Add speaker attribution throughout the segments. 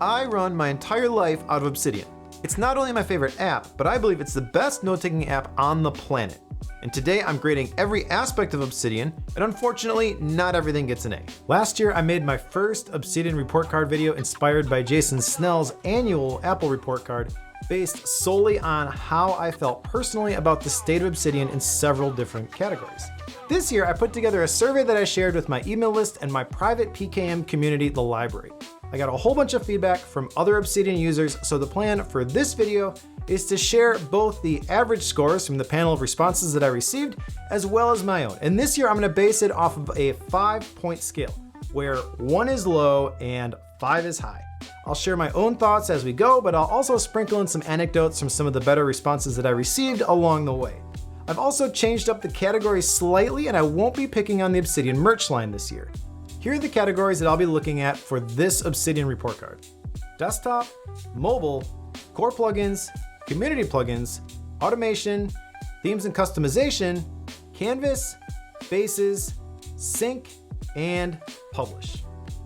Speaker 1: I run my entire life out of Obsidian. It's not only my favorite app, but I believe it's the best note-taking app on the planet. And today I'm grading every aspect of Obsidian, and unfortunately, not everything gets an A. Last year, I made my first Obsidian report card video inspired by Jason Snell's annual Apple report card, based solely on how I felt personally about the state of Obsidian in several different categories. This year, I put together a survey that I shared with my email list and my private PKM community, the library. I got a whole bunch of feedback from other Obsidian users, so the plan for this video is to share both the average scores from the panel of responses that I received, as well as my own. And this year, I'm gonna base it off of a 5-point scale, where 1 is low and 5 is high. I'll share my own thoughts as we go, but I'll also sprinkle in some anecdotes from some of the better responses that I received along the way. I've also changed up the categories slightly, and I won't be picking on the Obsidian merch line this year. Here are the categories that I'll be looking at for this Obsidian report card: desktop, mobile, core plugins, community plugins, automation, themes and customization, canvas, faces, sync, and publish.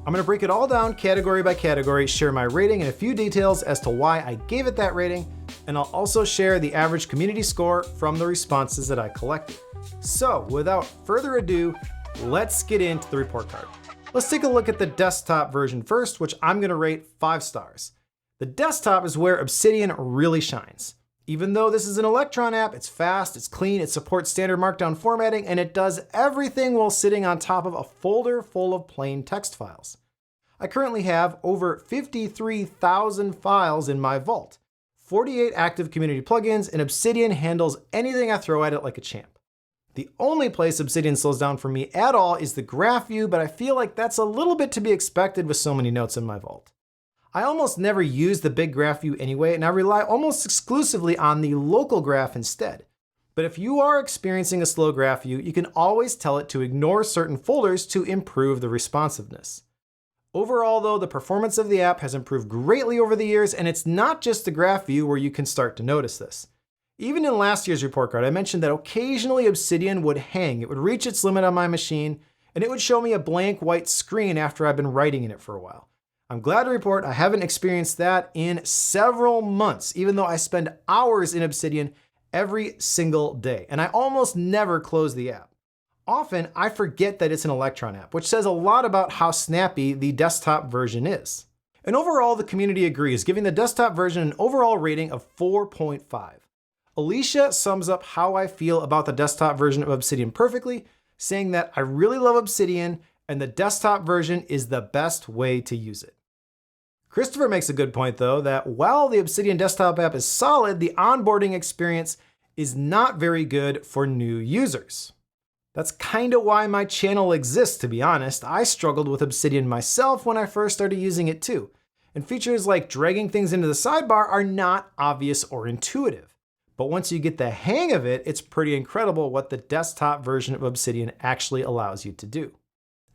Speaker 1: I'm gonna break it all down category by category, share my rating and a few details as to why I gave it that rating, and I'll also share the average community score from the responses that I collected. So without further ado, let's get into the report card. Let's take a look at the desktop version first, which I'm gonna rate 5 stars. The desktop is where Obsidian really shines. Even though this is an Electron app, it's fast, it's clean, it supports standard markdown formatting, and it does everything while sitting on top of a folder full of plain text files. I currently have over 53,000 files in my vault, 48 active community plugins, and Obsidian handles anything I throw at it like a champ. The only place Obsidian slows down for me at all is the graph view, but I feel like that's a little bit to be expected with so many notes in my vault. I almost never use the big graph view anyway, and I rely almost exclusively on the local graph instead. But if you are experiencing a slow graph view, you can always tell it to ignore certain folders to improve the responsiveness. Overall though, the performance of the app has improved greatly over the years, and it's not just the graph view where you can start to notice this. Even in last year's report card, I mentioned that occasionally Obsidian would hang. It would reach its limit on my machine, and it would show me a blank white screen after I've been writing in it for a while. I'm glad to report I haven't experienced that in several months, even though I spend hours in Obsidian every single day, and I almost never close the app. Often, I forget that it's an Electron app, which says a lot about how snappy the desktop version is. And overall, the community agrees, giving the desktop version an overall rating of 4.5. Alicia sums up how I feel about the desktop version of Obsidian perfectly, saying that I really love Obsidian and the desktop version is the best way to use it. Christopher makes a good point though, that while the Obsidian desktop app is solid, the onboarding experience is not very good for new users. That's kind of why my channel exists, to be honest. I struggled with Obsidian myself when I first started using it too. And features like dragging things into the sidebar are not obvious or intuitive. But once you get the hang of it, it's pretty incredible what the desktop version of Obsidian actually allows you to do.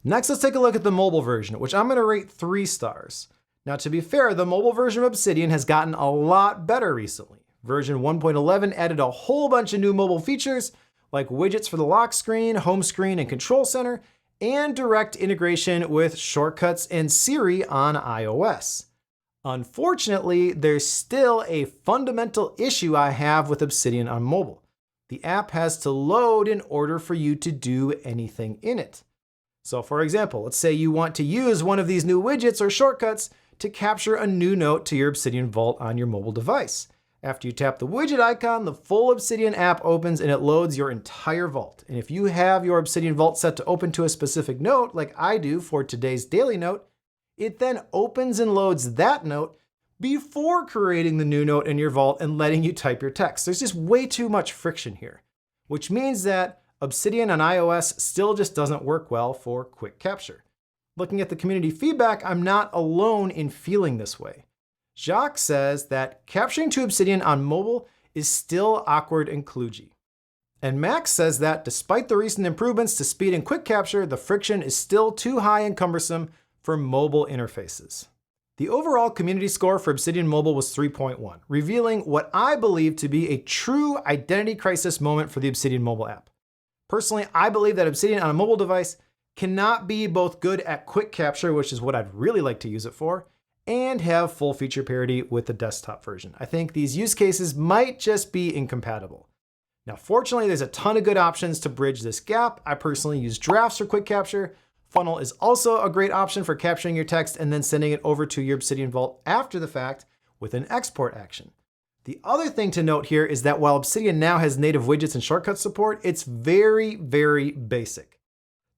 Speaker 1: Next, let's take a look at the mobile version, which I'm gonna rate 3 stars. Now, to be fair, the mobile version of Obsidian has gotten a lot better recently. Version 1.11 added a whole bunch of new mobile features, like widgets for the lock screen, home screen, and control center, and direct integration with shortcuts and Siri on iOS. Unfortunately, there's still a fundamental issue I have with Obsidian on mobile. The app has to load in order for you to do anything in it. So for example, let's say you want to use one of these new widgets or shortcuts to capture a new note to your Obsidian Vault on your mobile device. After you tap the widget icon, the full Obsidian app opens and it loads your entire vault. And if you have your Obsidian Vault set to open to a specific note, like I do for today's daily note, it then opens and loads that note before creating the new note in your vault and letting you type your text. There's just way too much friction here, which means that Obsidian on iOS still just doesn't work well for quick capture. Looking at the community feedback, I'm not alone in feeling this way. Jacques says that capturing to Obsidian on mobile is still awkward and kludgy. And Max says that despite the recent improvements to speed and quick capture, the friction is still too high and cumbersome for mobile interfaces. The overall community score for Obsidian Mobile was 3.1, revealing what I believe to be a true identity crisis moment for the Obsidian mobile app. Personally, I believe that Obsidian on a mobile device cannot be both good at quick capture, which is what I'd really like to use it for, and have full feature parity with the desktop version. I think these use cases might just be incompatible. Now, fortunately, there's a ton of good options to bridge this gap. I personally use drafts for quick capture. Funnel is also a great option for capturing your text and then sending it over to your Obsidian Vault after the fact with an export action. The other thing to note here is that while Obsidian now has native widgets and shortcut support, it's very, very basic.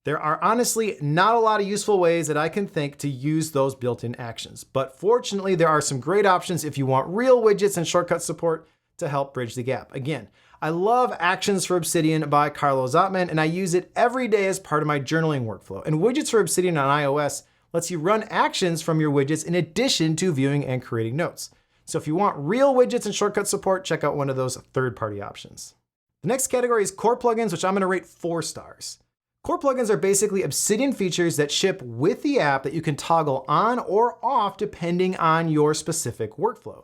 Speaker 1: There are honestly not a lot of useful ways that I can think to use those built-in actions, but fortunately there are some great options if you want real widgets and shortcut support to help bridge the gap. Again, I love Actions for Obsidian by Carlo Zotman, and I use it every day as part of my journaling workflow. And Widgets for Obsidian on iOS lets you run actions from your widgets in addition to viewing and creating notes. So if you want real widgets and shortcut support, check out one of those third-party options. The next category is core plugins, which I'm going to rate 4 stars. Core plugins are basically Obsidian features that ship with the app that you can toggle on or off depending on your specific workflow.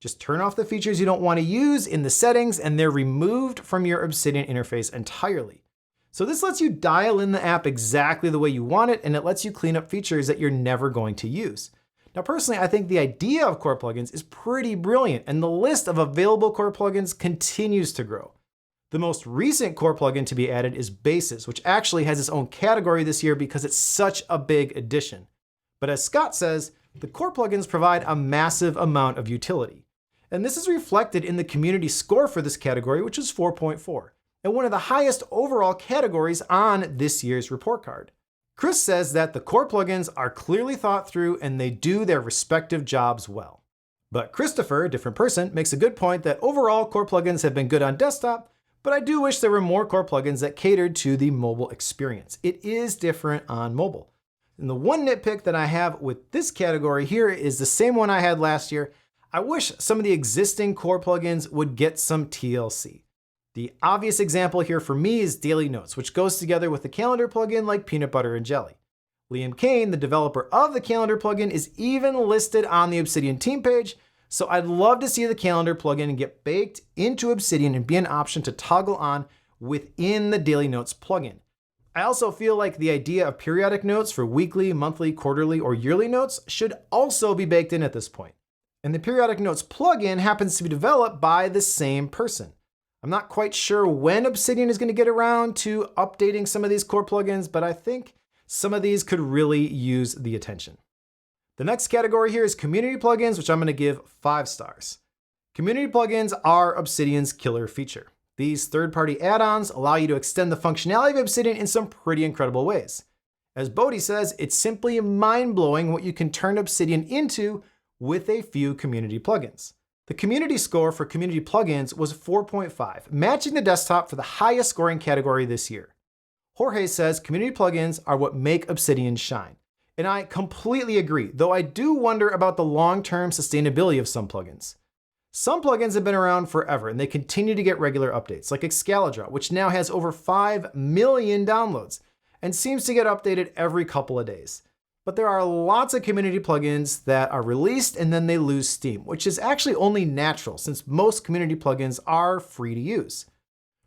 Speaker 1: Just turn off the features you don't want to use in the settings and they're removed from your Obsidian interface entirely. So this lets you dial in the app exactly the way you want it, and it lets you clean up features that you're never going to use. Now, personally, I think the idea of core plugins is pretty brilliant, and the list of available core plugins continues to grow. The most recent core plugin to be added is Bases, which actually has its own category this year because it's such a big addition. But as Scott says, the core plugins provide a massive amount of utility. And this is reflected in the community score for this category, which is 4.4, and one of the highest overall categories on this year's report card. Chris says that the core plugins are clearly thought through and they do their respective jobs well. But Christopher, a different person, makes a good point that overall core plugins have been good on desktop, but I do wish there were more core plugins that catered to the mobile experience. It is different on mobile. And the one nitpick that I have with this category here is the same one I had last year. I wish some of the existing core plugins would get some TLC. The obvious example here for me is Daily Notes, which goes together with the calendar plugin like peanut butter and jelly. Liam Kane, the developer of the calendar plugin, is even listed on the Obsidian team page, so I'd love to see the calendar plugin get baked into Obsidian and be an option to toggle on within the Daily Notes plugin. I also feel like the idea of periodic notes for weekly, monthly, quarterly, or yearly notes should also be baked in at this point. And the periodic notes plugin happens to be developed by the same person. I'm not quite sure when Obsidian is going to get around to updating some of these core plugins, but I think some of these could really use the attention. The next category here is community plugins, which I'm going to give 5 stars. Community plugins are Obsidian's killer feature. These third-party add-ons allow you to extend the functionality of Obsidian in some pretty incredible ways. As Bodhi says, it's simply mind-blowing what you can turn Obsidian into with a few community plugins. The community score for community plugins was 4.5, matching the desktop for the highest scoring category this year. Jorge says community plugins are what make Obsidian shine. And I completely agree, though I do wonder about the long-term sustainability of some plugins. Some plugins have been around forever and they continue to get regular updates, like Excalibur, which now has over 5 million downloads and seems to get updated every couple of days. But there are lots of community plugins that are released and then they lose steam, which is actually only natural since most community plugins are free to use.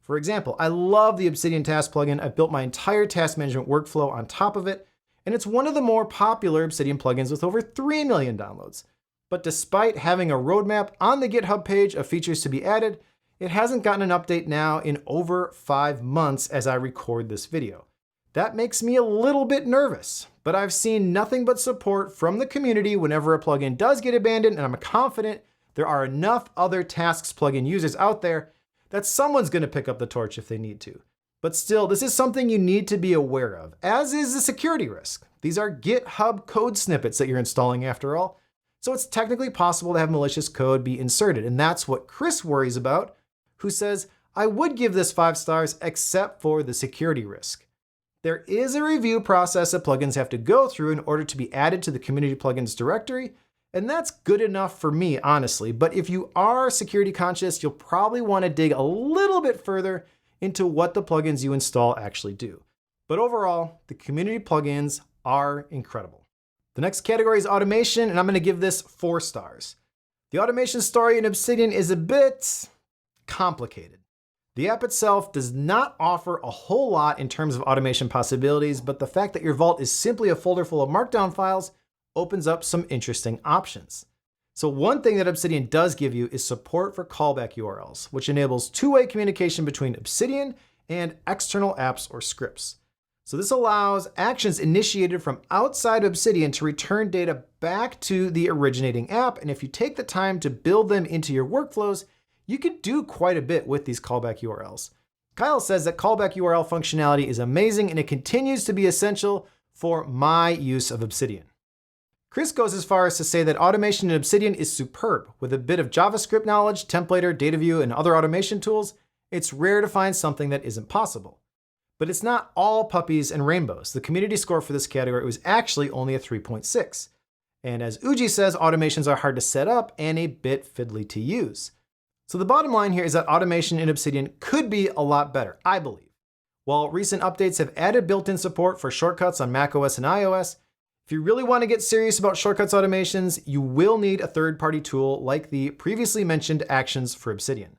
Speaker 1: For example, I love the Obsidian Task plugin. I've built my entire task management workflow on top of it, and it's one of the more popular Obsidian plugins with over 3 million downloads. But despite having a roadmap on the GitHub page of features to be added, it hasn't gotten an update now in over 5 months as I record this video. That makes me a little bit nervous, but I've seen nothing but support from the community whenever a plugin does get abandoned, and I'm confident there are enough other Tasks plugin users out there that someone's going to pick up the torch if they need to. But still, this is something you need to be aware of, as is the security risk. These are GitHub code snippets that you're installing after all, so it's technically possible to have malicious code be inserted, and that's what Chris worries about, who says, I would give this 5 stars except for the security risk. There is a review process that plugins have to go through in order to be added to the community plugins directory, and that's good enough for me, honestly. But if you are security conscious, you'll probably want to dig a little bit further into what the plugins you install actually do. But overall, the community plugins are incredible. The next category is automation, and I'm going to give this 4 stars. The automation story in Obsidian is a bit complicated. The app itself does not offer a whole lot in terms of automation possibilities, but the fact that your vault is simply a folder full of markdown files opens up some interesting options. So one thing that Obsidian does give you is support for callback URLs, which enables two-way communication between Obsidian and external apps or scripts. So this allows actions initiated from outside Obsidian to return data back to the originating app. And if you take the time to build them into your workflows, you can do quite a bit with these callback URLs. Kyle says that callback URL functionality is amazing and it continues to be essential for my use of Obsidian. Chris goes as far as to say that automation in Obsidian is superb. With a bit of JavaScript knowledge, templater, data view, and other automation tools, it's rare to find something that isn't possible. But it's not all puppies and rainbows. The community score for this category was actually only a 3.6. And as Uji says, automations are hard to set up and a bit fiddly to use. So the bottom line here is that automation in Obsidian could be a lot better, I believe. While recent updates have added built-in support for shortcuts on macOS and iOS, if you really want to get serious about shortcuts automations, you will need a third-party tool like the previously mentioned Actions for Obsidian.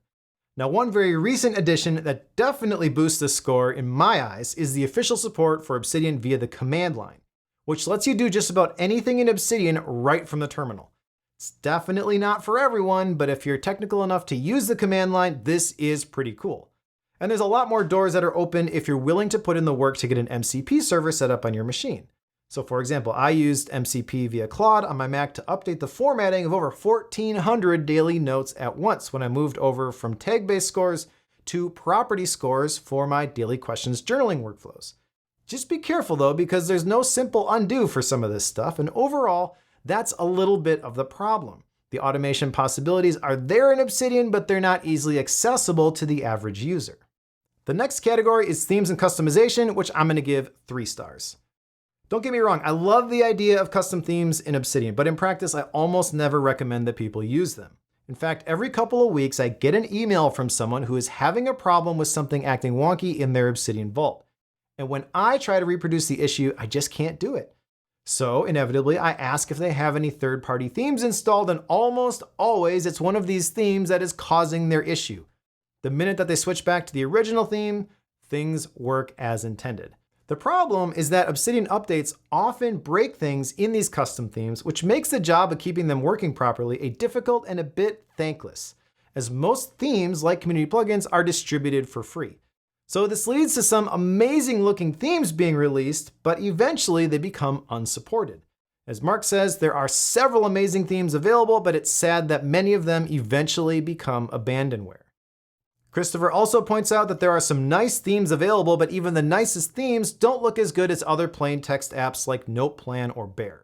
Speaker 1: Now, one very recent addition that definitely boosts this score in my eyes is the official support for Obsidian via the command line, which lets you do just about anything in Obsidian right from the terminal. It's definitely not for everyone, but if you're technical enough to use the command line, this is pretty cool. And there's a lot more doors that are open if you're willing to put in the work to get an MCP server set up on your machine. So for example, I used MCP via Claude on my Mac to update the formatting of over 1,400 daily notes at once when I moved over from tag-based scores to property scores for my daily questions journaling workflows. Just be careful though, because there's no simple undo for some of this stuff, and overall, that's a little bit of the problem. The automation possibilities are there in Obsidian, but they're not easily accessible to the average user. The next category is themes and customization, which I'm going to give 3 stars. Don't get me wrong, I love the idea of custom themes in Obsidian, but in practice, I almost never recommend that people use them. In fact, every couple of weeks, I get an email from someone who is having a problem with something acting wonky in their Obsidian vault. And when I try to reproduce the issue, I just can't do it. So inevitably, I ask if they have any third-party themes installed, and almost always it's one of these themes that is causing their issue. The minute that they switch back to the original theme, things work as intended. The problem is that Obsidian updates often break things in these custom themes, which makes the job of keeping them working properly a difficult and a bit thankless, as most themes, like community plugins, are distributed for free. So this leads to some amazing looking themes being released, but eventually they become unsupported. As Mark says, there are several amazing themes available, but it's sad that many of them eventually become abandonware. Christopher also points out that there are some nice themes available, but even the nicest themes don't look as good as other plain text apps like Noteplan or Bear.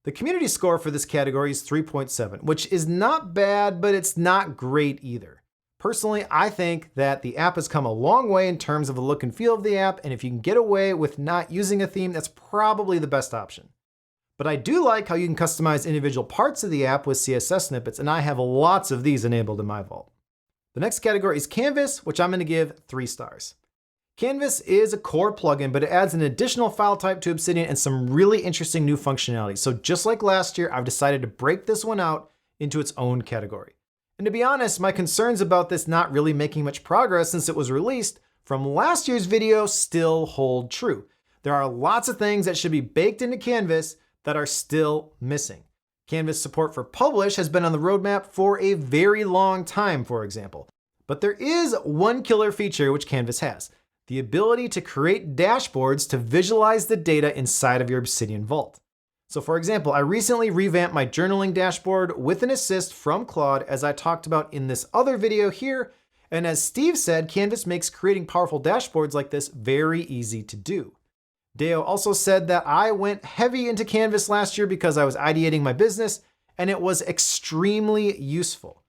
Speaker 1: The community score for this category is 3.7, which is not bad, but it's not great either. Personally, I think that the app has come a long way in terms of the look and feel of the app, and if you can get away with not using a theme, that's probably the best option. But I do like how you can customize individual parts of the app with CSS snippets, and I have lots of these enabled in my vault. The next category is Canvas, which I'm going to give 3 stars. Canvas is a core plugin, but it adds an additional file type to Obsidian and some really interesting new functionality. So just like last year, I've decided to break this one out into its own category. And to be honest, my concerns about this not really making much progress since it was released from last year's video still hold true. There are lots of things that should be baked into Canvas that are still missing. Canvas support for Publish has been on the roadmap for a very long time, for example. But there is one killer feature which Canvas has: the ability to create dashboards to visualize the data inside of your Obsidian vault. So for example, I recently revamped my journaling dashboard with an assist from Claude, as I talked about in this other video here. And as Steve said, Canvas makes creating powerful dashboards like this very easy to do. Deo also said that I went heavy into Canvas last year because I was ideating my business, and it was extremely useful.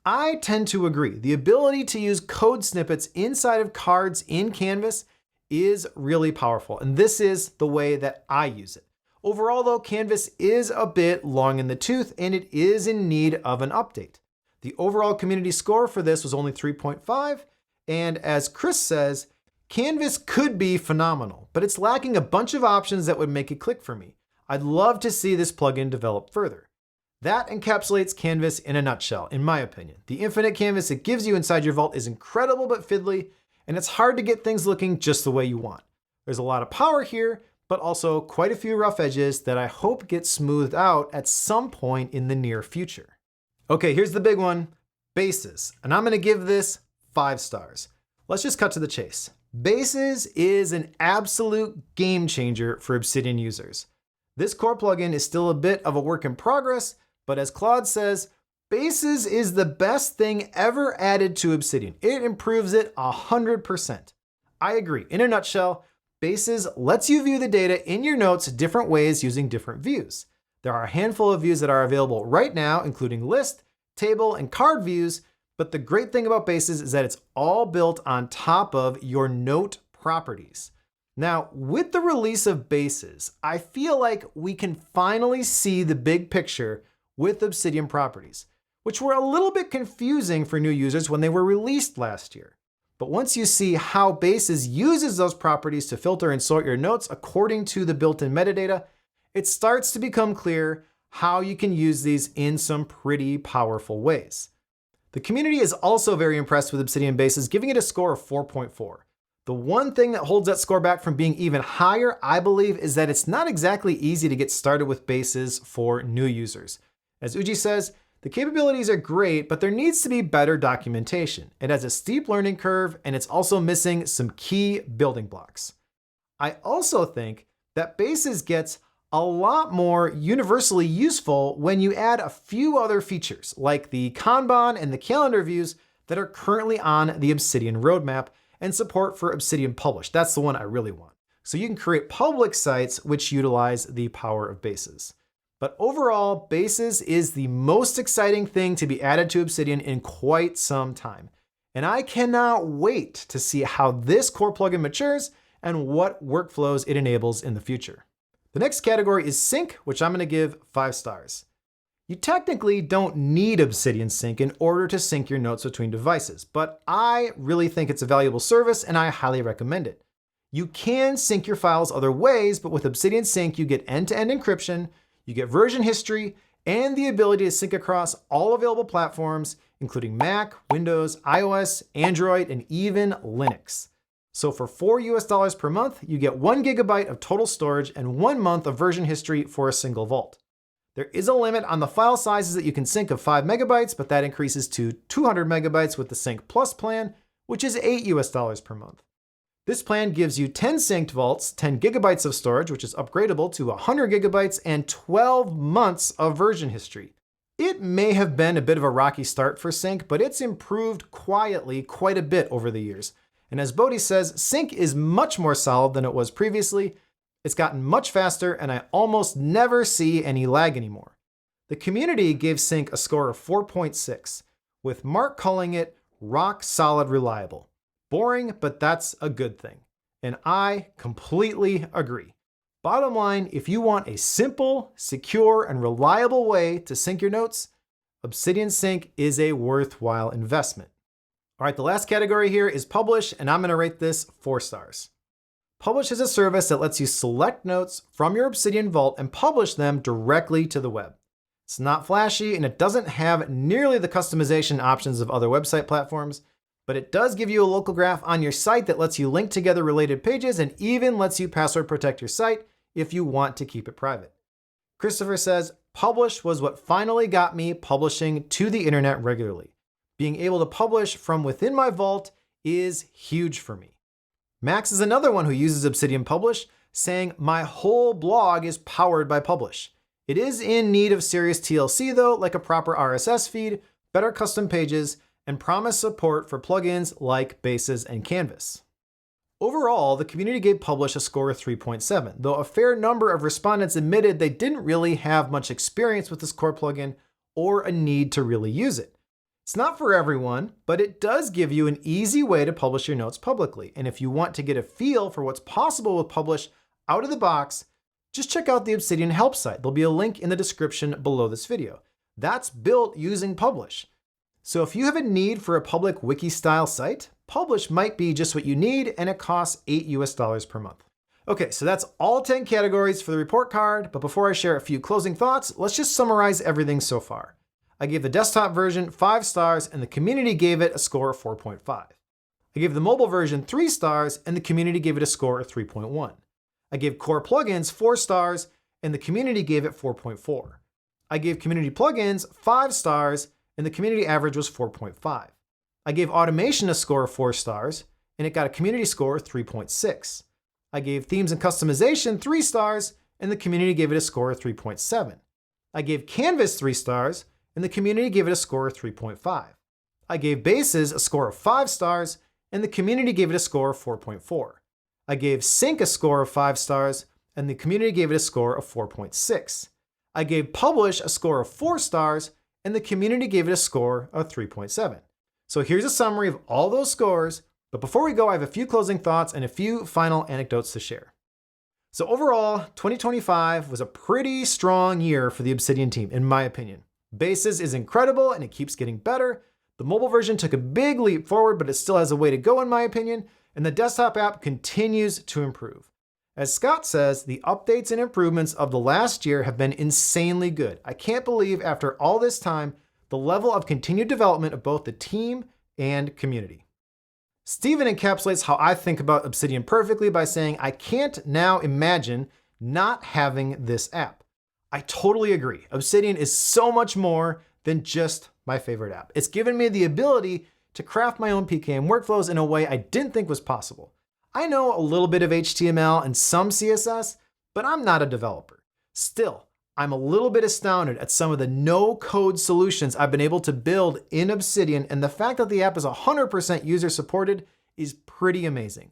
Speaker 1: I tend to agree. The ability to use code snippets inside of cards in Canvas is really powerful, and this is the way that I use it. Overall though, Canvas is a bit long in the tooth, and it is in need of an update. The overall community score for this was only 3.5, and as Chris says, Canvas could be phenomenal, but it's lacking a bunch of options that would make it click for me. I'd love to see this plugin develop further. That encapsulates Canvas in a nutshell, in my opinion. The infinite canvas it gives you inside your vault is incredible but fiddly, and it's hard to get things looking just the way you want. There's a lot of power here, but also quite a few rough edges that I hope get smoothed out at some point in the near future. Okay, here's the big one, bases, and I'm gonna give this 5 stars. Let's just cut to the chase. Bases is an absolute game changer for Obsidian users. This core plugin is still a bit of a work in progress, but as Claude says, Bases is the best thing ever added to Obsidian. It improves it 100%. I agree. In a nutshell, Bases lets you view the data in your notes different ways using different views. There are a handful of views that are available right now, including list, table, and card views, but the great thing about Bases is that it's all built on top of your note properties. Now, with the release of Bases, I feel like we can finally see the big picture with Obsidian properties, which were a little bit confusing for new users when they were released last year. But once you see how Bases uses those properties to filter and sort your notes according to the built-in metadata, it starts to become clear how you can use these in some pretty powerful ways. The community is also very impressed with Obsidian Bases, giving it a score of 4.4. The one thing that holds that score back from being even higher, I believe, is that it's not exactly easy to get started with Bases for new users. As Uji says, the capabilities are great, but there needs to be better documentation. It has a steep learning curve, and it's also missing some key building blocks. I also think that Bases gets a lot more universally useful when you add a few other features, like the Kanban and the calendar views that are currently on the Obsidian roadmap, and support for Obsidian Publish. That's the one I really want. So you can create public sites which utilize the power of Bases. But overall, Bases is the most exciting thing to be added to Obsidian in quite some time. And I cannot wait to see how this core plugin matures and what workflows it enables in the future. The next category is Sync, which I'm gonna give 5 stars. You technically don't need Obsidian Sync in order to sync your notes between devices, but I really think it's a valuable service and I highly recommend it. You can sync your files other ways, but with Obsidian Sync, you get end-to-end encryption, you get version history, and the ability to sync across all available platforms, including Mac, Windows, iOS, Android, and even Linux. So for $4 per month, you get 1 GB of total storage and 1 month of version history for a single vault. There is a limit on the file sizes that you can sync of 5 MB, but that increases to 200 MB with the Sync Plus plan, which is $8 per month. This plan gives you 10 synced vaults, 10 GB of storage, which is upgradable to 100 GB, and 12 months of version history. It may have been a bit of a rocky start for Sync, but it's improved quietly quite a bit over the years. And as Bodhi says, Sync is much more solid than it was previously. It's gotten much faster, and I almost never see any lag anymore. The community gave Sync a score of 4.6, with Mark calling it rock solid reliable. Boring, but that's a good thing. And I completely agree. Bottom line, if you want a simple, secure, and reliable way to sync your notes, Obsidian Sync is a worthwhile investment. All right, the last category here is Publish, and I'm gonna rate this 4 stars. Publish is a service that lets you select notes from your Obsidian Vault and publish them directly to the web. It's not flashy and it doesn't have nearly the customization options of other website platforms, but it does give you a local graph on your site that lets you link together related pages and even lets you password protect your site if you want to keep it private. Christopher says, Publish was what finally got me publishing to the internet regularly. Being able to publish from within my vault is huge for me. Max is another one who uses Obsidian Publish, saying, my whole blog is powered by Publish. It is in need of serious TLC though, like a proper RSS feed, better custom pages, and promised support for plugins like Bases and Canvas. Overall, the community gave Publish a score of 3.7, though a fair number of respondents admitted they didn't really have much experience with this core plugin or a need to really use it. It's not for everyone, but it does give you an easy way to publish your notes publicly. And if you want to get a feel for what's possible with Publish out of the box, just check out the Obsidian help site. There'll be a link in the description below this video. That's built using Publish. So if you have a need for a public wiki style site, Publish might be just what you need, and it costs $8 per month. Okay, so that's all 10 categories for the report card, but before I share a few closing thoughts, let's just summarize everything so far. I gave the desktop version 5 stars and the community gave it a score of 4.5. I gave the mobile version 3 stars and the community gave it a score of 3.1. I gave core plugins 4 stars, and the community gave it 4.4. I gave community plugins 5 stars, and the community average was 4.5. I gave automation a score of 4 stars, and it got a community score of 3.6. I gave themes and customization 3 stars, and the community gave it a score of 3.7. I gave canvas 3 stars, and the community gave it a score of 3.5. I gave bases a score of 5 stars, and the community gave it a score of 4.4. I gave sync a score of 5 stars, and the community gave it a score of 4.6. I gave publish a score of 4 stars, and the community gave it a score of 3.7. So here's a summary of all those scores, but before we go, I have a few closing thoughts and a few final anecdotes to share. So overall, 2025 was a pretty strong year for the Obsidian team, in my opinion. Bases is incredible and it keeps getting better. The mobile version took a big leap forward, but it still has a way to go in my opinion, and the desktop app continues to improve. As Scott says, the updates and improvements of the last year have been insanely good. I can't believe after all this time, the level of continued development of both the team and community. Steven encapsulates how I think about Obsidian perfectly by saying, I can't now imagine not having this app. I totally agree. Obsidian is so much more than just my favorite app. It's given me the ability to craft my own PKM workflows in a way I didn't think was possible. I know a little bit of HTML and some CSS, but I'm not a developer. Still, I'm a little bit astounded at some of the no-code solutions I've been able to build in Obsidian, and the fact that the app is 100% user supported is pretty amazing.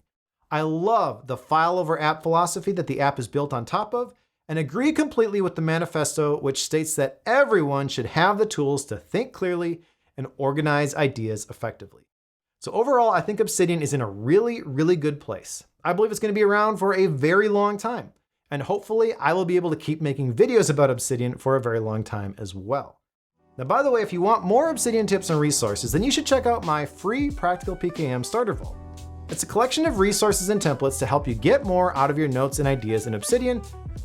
Speaker 1: I love the file over app philosophy that the app is built on top of, and agree completely with the manifesto, which states that everyone should have the tools to think clearly and organize ideas effectively. So overall, I think Obsidian is in a really, really good place. I believe it's going to be around for a very long time. And hopefully I will be able to keep making videos about Obsidian for a very long time as well. Now, by the way, if you want more Obsidian tips and resources, then you should check out my free Practical PKM Starter Vault. It's a collection of resources and templates to help you get more out of your notes and ideas in Obsidian,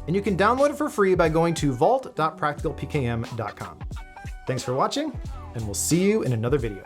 Speaker 1: and you can download it for free by going to vault.practicalpkm.com. Thanks for watching, and we'll see you in another video.